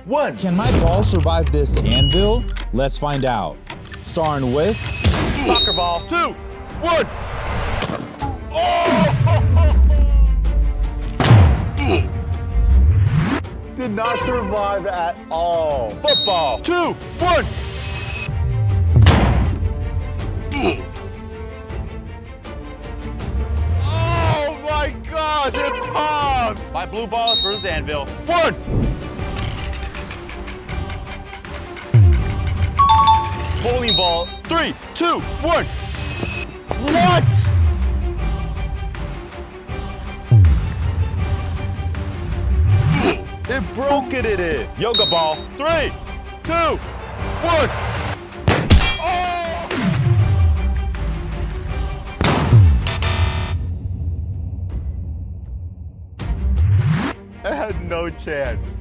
one. Can my ball survive this anvil? Let's find out. Starting with Soccer ball. 2, 1. Did not survive at all. Football. 2, 1. Oh my gosh, it popped! My blue ball versus Anvil. 1. Bowling ball. 3, 2, 1. What? It broke it in it. Yoga ball. 3, 2, 1. Oh! I had no chance.